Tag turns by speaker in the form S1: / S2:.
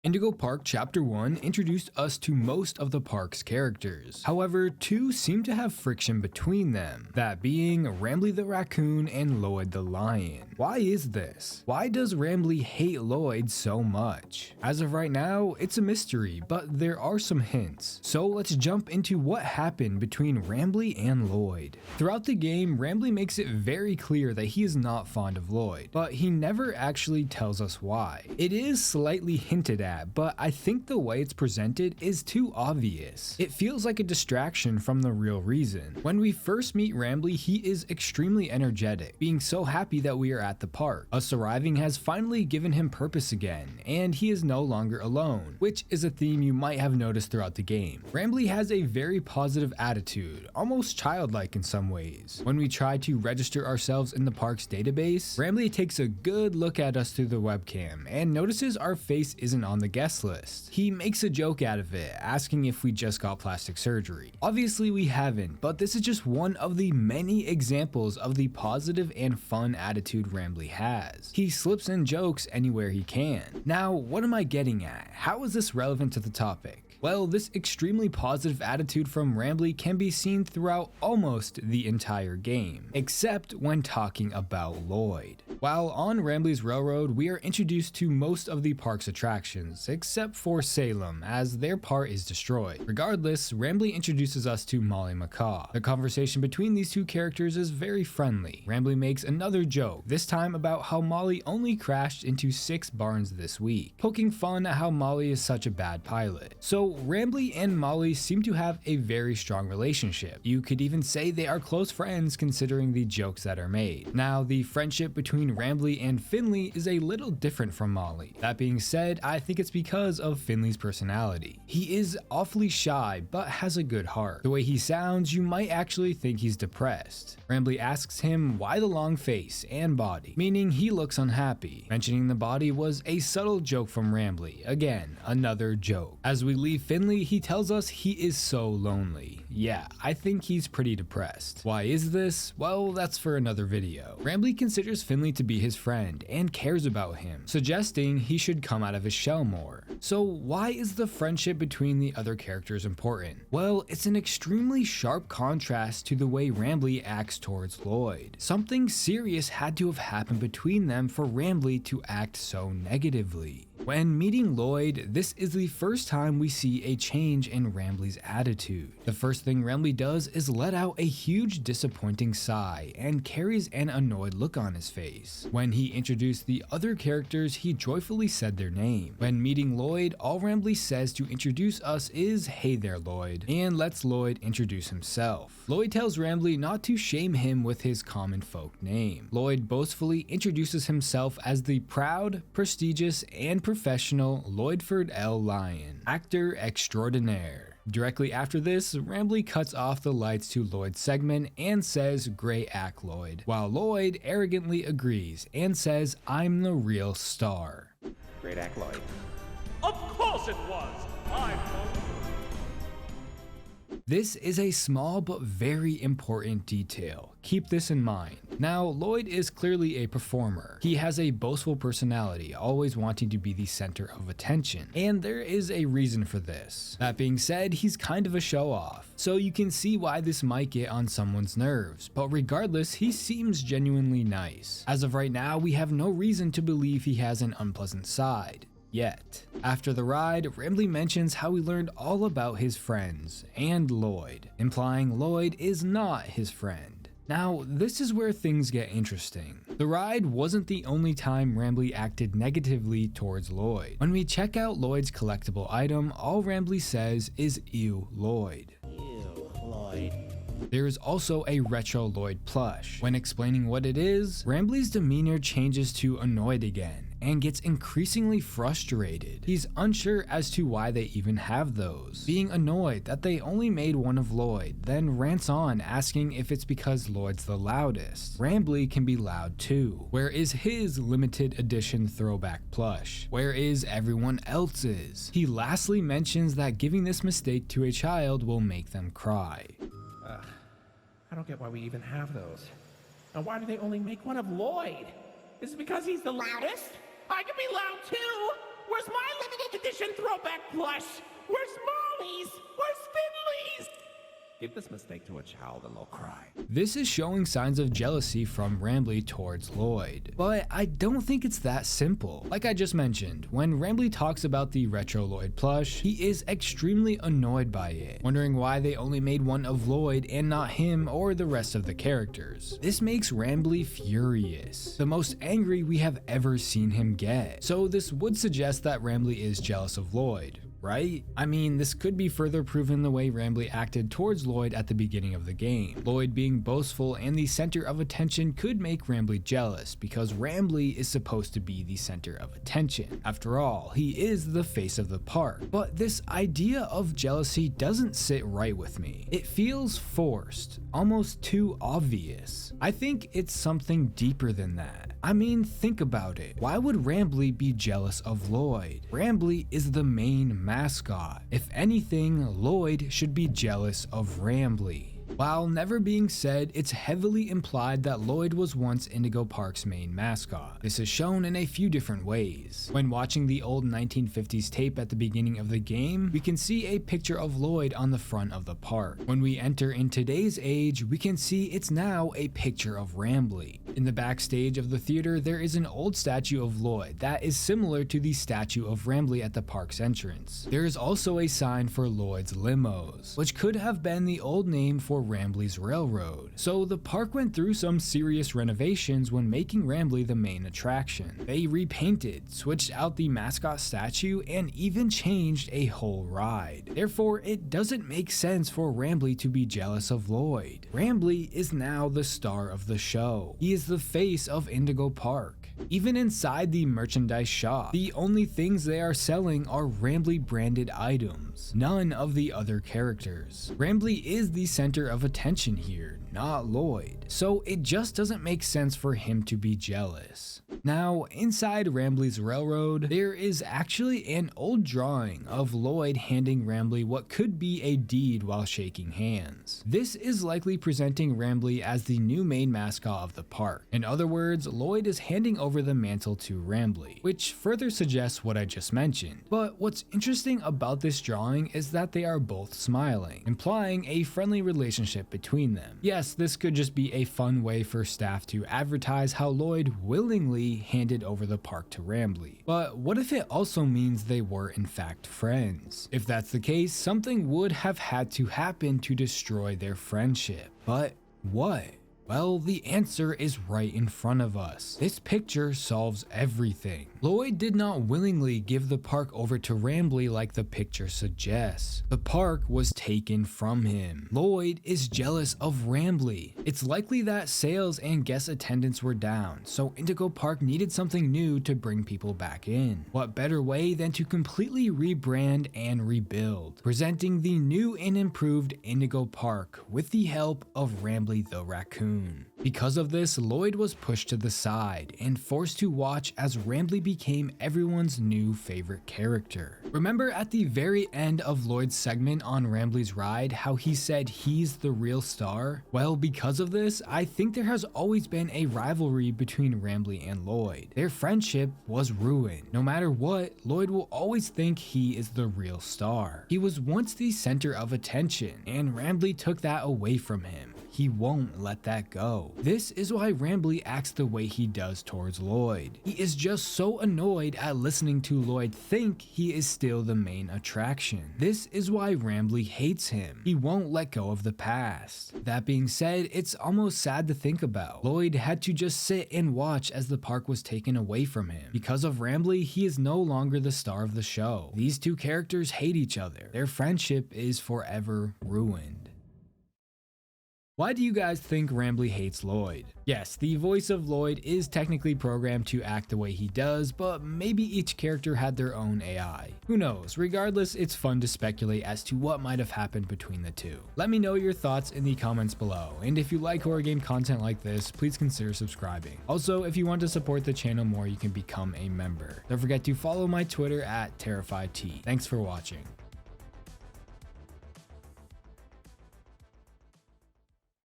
S1: Indigo Park Chapter 1 introduced us to most of the park's characters. However, two seem to have friction between them, that being Rambley the raccoon and Lloyd the lion. Why is this? Why does Rambley hate Lloyd so much? As of right now, it's a mystery, but there are some hints. So let's jump into what happened between Rambley and Lloyd. Throughout the game, Rambley makes it very clear that he is not fond of Lloyd, but he never actually tells us why. It is slightly hinted at, but I think the way it's presented is too obvious. It feels like a distraction from the real reason. When we first meet Rambley, he is extremely energetic, being so happy that we are at the park. Us arriving has finally given him purpose again, and he is no longer alone, which is a theme you might have noticed throughout the game. Rambley has a very positive attitude, almost childlike in some ways. When we try to register ourselves in the park's database, Rambley takes a good look at us through the webcam and notices our face isn't on the guest list. He makes a joke out of it, asking if we just got plastic surgery. Obviously we haven't, but this is just one of the many examples of the positive and fun attitude Rambley has. He slips in jokes anywhere he can. Now, what am I getting at? How is this relevant to the topic? Well, this extremely positive attitude from Rambley can be seen throughout almost the entire game, except when talking about Lloyd. While on Rambley's Railroad, we are introduced to most of the park's attractions, except for Salem, as their part is destroyed. Regardless, Rambley introduces us to Molly Macaw. The conversation between these two characters is very friendly. Rambley makes another joke, this time about how Molly only crashed into 6 barns this week, poking fun at how Molly is such a bad pilot. So Rambley and Molly seem to have a very strong relationship. You could even say they are close friends considering the jokes that are made. Now, the friendship between Rambley and Finley is a little different from Molly. That being said, I think it's because of Finley's personality. He is awfully shy, but has a good heart. The way he sounds, you might actually think he's depressed. Rambley asks him why the long face and body, meaning he looks unhappy. Mentioning the body was a subtle joke from Rambley. Again, another joke. As we leave Finley, he tells us he is so lonely. Yeah, I think he's pretty depressed. Why is this? Well, that's for another video. Rambley considers Finley to be his friend and cares about him, suggesting he should come out of his shell more. So why is the friendship between the other characters important? Well, it's an extremely sharp contrast to the way Rambley acts towards Lloyd. Something serious had to have happened between them for Rambley to act so negatively. When meeting Lloyd, this is the first time we see a change in Rambley's attitude. The first thing Rambley does is let out a huge disappointing sigh and carries an annoyed look on his face. When he introduced the other characters, he joyfully said their name. When meeting Lloyd, all Rambley says to introduce us is "Hey there, Lloyd," and lets Lloyd introduce himself. Lloyd tells Rambley not to shame him with his common folk name. Lloyd boastfully introduces himself as the proud, prestigious, and professional Lloydford L. Lyon, actor extraordinaire. Directly after this, Rambley cuts off the lights to Lloyd's segment and says, "Great act, Lloyd," while Lloyd arrogantly agrees and says, "I'm the real star."
S2: Great act, Lloyd.
S3: Of course it was!
S1: This is a small but very important detail. Keep this in mind. Now, Lloyd is clearly a performer. He has a boastful personality, always wanting to be the center of attention, and there is a reason for this. That being said, he's kind of a show-off, so you can see why this might get on someone's nerves, but regardless, he seems genuinely nice. As of right now, we have no reason to believe he has an unpleasant side. Yet. After the ride, Rambley mentions how he learned all about his friends and Lloyd, implying Lloyd is not his friend. Now, this is where things get interesting. The ride wasn't the only time Rambley acted negatively towards Lloyd. When we check out Lloyd's collectible item, all Rambley says is "Ew, Lloyd."
S2: Ew, Lloyd.
S1: There is also a retro Lloyd plush. When explaining what it is, Rambley's demeanor changes to annoyed again and gets increasingly frustrated. He's unsure as to why they even have those, being annoyed that they only made one of Lloyd, then rants on asking if it's because Lloyd's the loudest. Rambley can be loud too. Where is his limited edition throwback plush? Where is everyone else's? He lastly mentions that giving this mistake to a child will make them cry.
S2: I don't get why we even have those. And why do they only make one of Lloyd? Is it because he's the loudest? I can be loud too! Where's my limited edition throwback plush? Where's Molly's? Where's Finley's? Give this mistake to a child and they'll cry.
S1: This is showing signs of jealousy from Rambley towards Lloyd, but I don't think it's that simple. Like I just mentioned, when Rambley talks about the retro Lloyd plush, he is extremely annoyed by it, wondering why they only made one of Lloyd and not him or the rest of the characters. This makes Rambley furious, the most angry we have ever seen him get. So this would suggest that Rambley is jealous of Lloyd, right? I mean, this could be further proven the way Rambley acted towards Lloyd at the beginning of the game. Lloyd being boastful and the center of attention could make Rambley jealous, because Rambley is supposed to be the center of attention. After all, he is the face of the park. But this idea of jealousy doesn't sit right with me. It feels forced, almost too obvious. I think it's something deeper than that. I mean, think about it. Why would Rambley be jealous of Lloyd? Rambley is the main mascot. If anything, Lloyd should be jealous of Rambley. While never being said, it's heavily implied that Lloyd was once Indigo Park's main mascot. This is shown in a few different ways. When watching the old 1950s tape at the beginning of the game, we can see a picture of Lloyd on the front of the park. When we enter in today's age, we can see it's now a picture of Rambley. In the backstage of the theater, there is an old statue of Lloyd that is similar to the statue of Rambley at the park's entrance. There is also a sign for Lloyd's Limos, which could have been the old name for Rambley's Railroad. So the park went through some serious renovations when making Rambley the main attraction. They repainted, switched out the mascot statue, and even changed a whole ride. Therefore, it doesn't make sense for Rambley to be jealous of Lloyd. Rambley is now the star of the show. He is the face of Indigo Park. Even inside the merchandise shop, the only things they are selling are Rambley branded items, none of the other characters. Rambley is the center of attention here, not Lloyd, so it just doesn't make sense for him to be jealous. Now, inside Rambley's Railroad, there is actually an old drawing of Lloyd handing Rambley what could be a deed while shaking hands. This is likely presenting Rambley as the new main mascot of the park. In other words, Lloyd is handing over the mantle to Rambley, which further suggests what I just mentioned. But what's interesting about this drawing is that they are both smiling, implying a friendly relationship between them. Yes, this could just be a fun way for staff to advertise how Lloyd willingly handed over the park to Rambley. But what if it also means they were in fact friends? If that's the case, something would have had to happen to destroy their friendship. But what? Well, the answer is right in front of us. This picture solves everything. Lloyd did not willingly give the park over to Rambley like the picture suggests. The park was taken from him. Lloyd is jealous of Rambley. It's likely that sales and guest attendance were down, so Indigo Park needed something new to bring people back in. What better way than to completely rebrand and rebuild, presenting the new and improved Indigo Park with the help of Rambley the Raccoon. Because of this, Lloyd was pushed to the side and forced to watch as Rambley became everyone's new favorite character. Remember at the very end of Lloyd's segment on Rambley's ride how he said he's the real star? Well, because of this, I think there has always been a rivalry between Rambley and Lloyd. Their friendship was ruined. No matter what, Lloyd will always think he is the real star. He was once the center of attention, and Rambley took that away from him. He won't let that go. This is why Rambley acts the way he does towards Lloyd. He is just so annoyed at listening to Lloyd think he is still the main attraction. This is why Rambley hates him. He won't let go of the past. That being said, it's almost sad to think about. Lloyd had to just sit and watch as the park was taken away from him. Because of Rambley, he is no longer the star of the show. These two characters hate each other. Their friendship is forever ruined. Why do you guys think Rambley hates Lloyd? Yes, the voice of Lloyd is technically programmed to act the way he does, but maybe each character had their own AI. Who knows? Regardless, it's fun to speculate as to what might have happened between the two. Let me know your thoughts in the comments below, and if you like horror game content like this, please consider subscribing. Also, if you want to support the channel more, you can become a member. Don't forget to follow my Twitter at TerrifiedT. Thanks for watching.